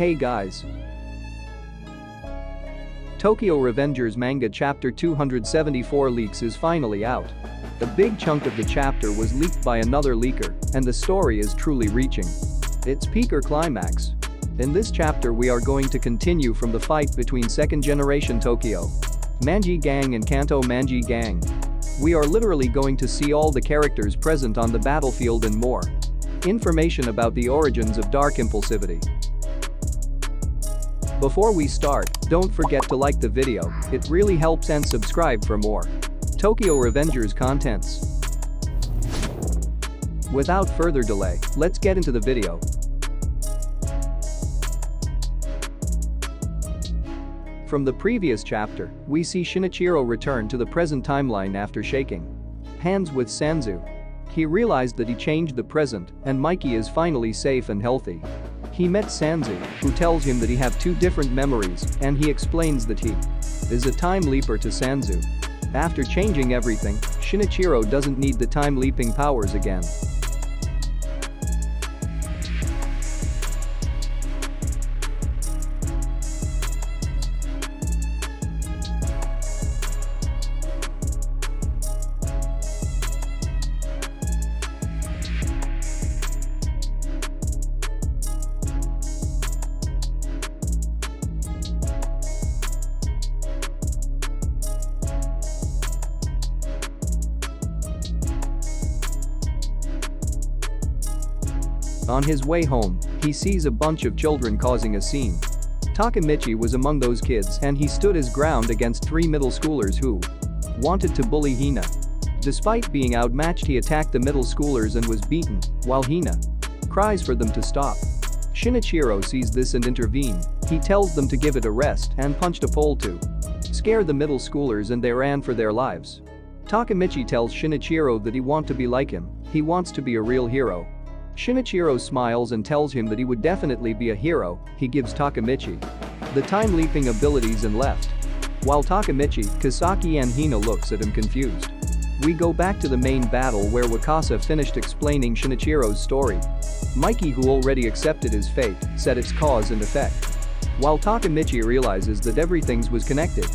Hey guys! Tokyo Revengers Manga Chapter 274 leaks is finally out. A big chunk of the chapter was leaked by another leaker, and the story is truly reaching its peak or climax. In this chapter we are going to continue from the fight between second generation Tokyo Manji Gang and Kanto Manji Gang. We are literally going to see all the characters present on the battlefield and more information about the origins of dark impulsivity. Before we start, don't forget to like the video, it really helps, and subscribe for more Tokyo Revengers contents. Without further delay, let's get into the video. From the previous chapter, we see Shinichiro return to the present timeline after shaking hands with Sanzu. He realized that he changed the present and Mikey is finally safe and healthy. He met Sanzu, who tells him that he have two different memories, and he explains that he is a time leaper to Sanzu. After changing everything, Shinichiro doesn't need the time leaping powers again. On his way home, he sees a bunch of children causing a scene. Takemichi was among those kids and he stood his ground against three middle schoolers who wanted to bully Hina. Despite being outmatched, he attacked the middle schoolers and was beaten, while Hina cries for them to stop. Shinichiro sees this and intervenes. He tells them to give it a rest and punched a pole to scare the middle schoolers and they ran for their lives. Takemichi tells Shinichiro that he wants to be like him, he wants to be a real hero. Shinichiro smiles and tells him that he would definitely be a hero. He gives Takemichi the time-leaping abilities and left. While Takemichi, Kasaki and Hina looks at him confused. We go back to the main battle where Wakasa finished explaining Shinichiro's story. Mikey, who already accepted his fate, said it's cause and effect. While Takemichi realizes that everything was connected.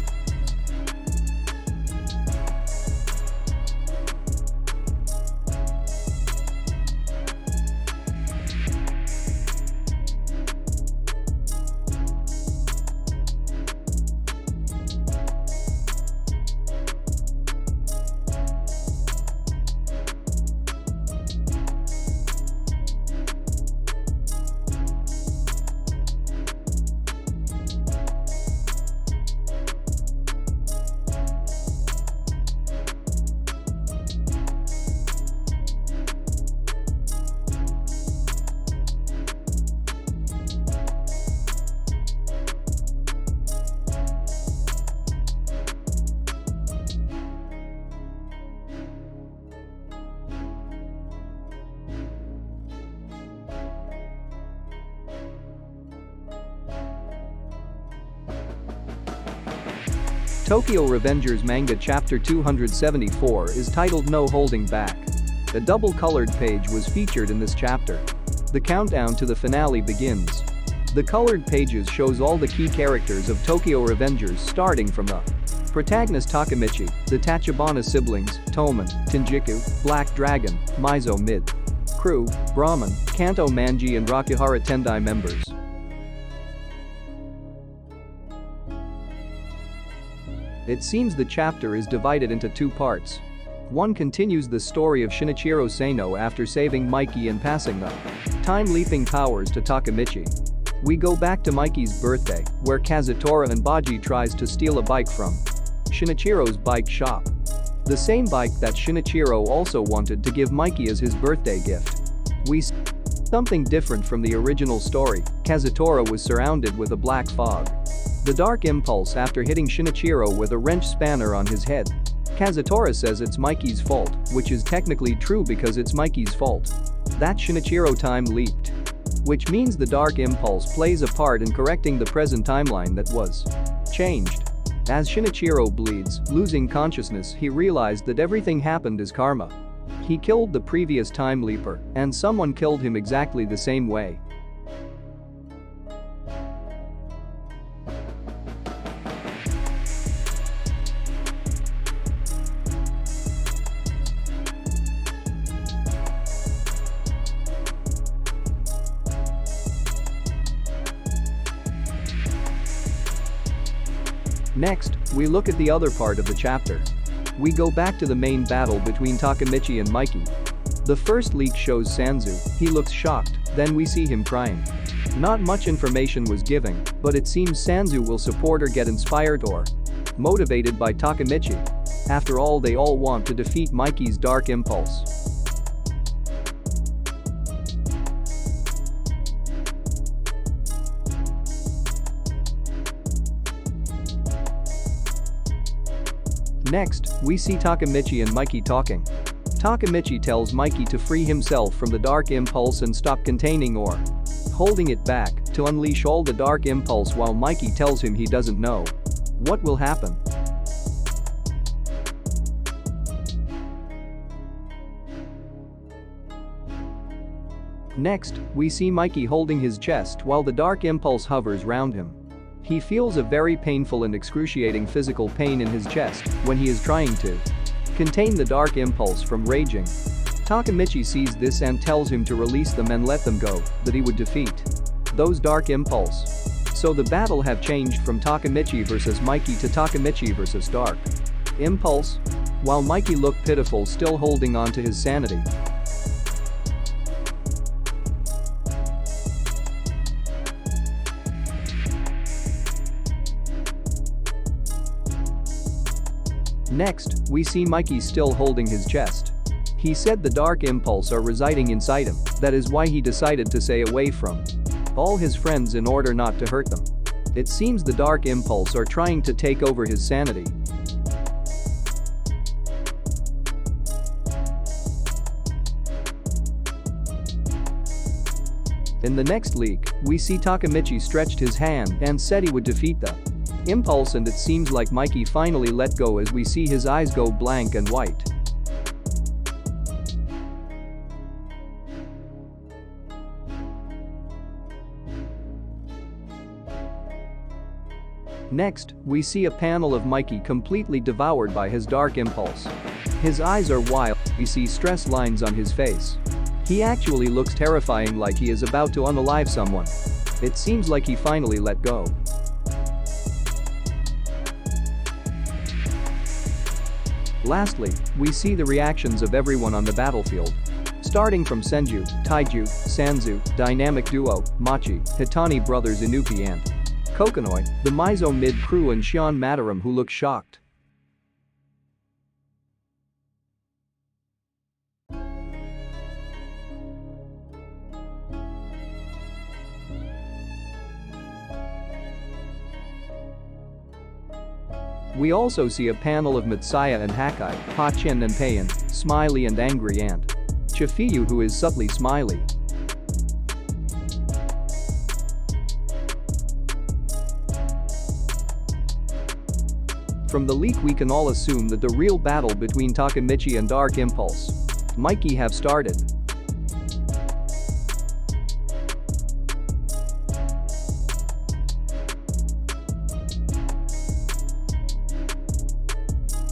Tokyo Revengers Manga Chapter 274 is titled No Holding Back. A double-colored page was featured in this chapter. The countdown to the finale begins. The colored pages shows all the key characters of Tokyo Revengers, starting from the protagonist Takemichi, the Tachibana siblings, Toman, Tenjiku, Black Dragon, Mizo Mid Crew, Brahman, Kanto Manji and Rakihara Tendai members. It seems the chapter is divided into two parts. One continues the story of Shinichiro Sano after saving Mikey and passing the time-leaping powers to Takemichi. We go back to Mikey's birthday, where Kazutora and Baji tries to steal a bike from Shinichiro's bike shop. The same bike that Shinichiro also wanted to give Mikey as his birthday gift. We see something different from the original story. Kazutora was surrounded with a black fog. The dark impulse after hitting Shinichiro with a wrench spanner on his head. Kazutora says it's Mikey's fault, which is technically true because it's Mikey's fault that Shinichiro time leaped. Which means the dark impulse plays a part in correcting the present timeline that was changed. As Shinichiro bleeds, losing consciousness, he realized that everything happened as karma. He killed the previous time leaper, and someone killed him exactly the same way. Next, we look at the other part of the chapter. We go back to the main battle between Takemichi and Mikey. The first leak shows Sanzu, he looks shocked, then we see him crying. Not much information was given, but it seems Sanzu will support or get inspired or motivated by Takemichi. After all, they all want to defeat Mikey's dark impulse. Next, we see Takemichi and Mikey talking. Takemichi tells Mikey to free himself from the dark impulse and stop containing or holding it back, to unleash all the dark impulse, while Mikey tells him he doesn't know what will happen. Next, we see Mikey holding his chest while the dark impulse hovers round him. He feels a very painful and excruciating physical pain in his chest when he is trying to contain the dark impulse from raging. Takemichi sees this and tells him to release them and let them go, that he would defeat those dark impulse. So the battle have changed from Takemichi versus Mikey to Takemichi versus dark impulse. While Mikey looked pitiful, still holding on to his sanity. Next, we see Mikey still holding his chest. He said the dark impulse are residing inside him, that is why he decided to stay away from all his friends in order not to hurt them. It seems the dark impulse are trying to take over his sanity. In the next leak, we see Takemichi stretched his hand and said he would defeat the impulse, and it seems like Mikey finally let go as we see his eyes go blank and white. Next, we see a panel of Mikey completely devoured by his dark impulse. His eyes are wild, we see stress lines on his face. He actually looks terrifying, like he is about to unalive someone. It seems like he finally let go. Lastly, we see the reactions of everyone on the battlefield. Starting from Senju, Taiju, Sanzu, Dynamic Duo, Machi, Hitani brothers Inupi and Kokonoi, the Mizo mid crew and Shion Mataram, who look shocked. We also see a panel of Mitsaya and Hakai, Hachin and Payan, smiley and angry, and Chifiyu, who is subtly smiley. From the leak we can all assume that the real battle between Takemichi and Dark Impulse Mikey have started.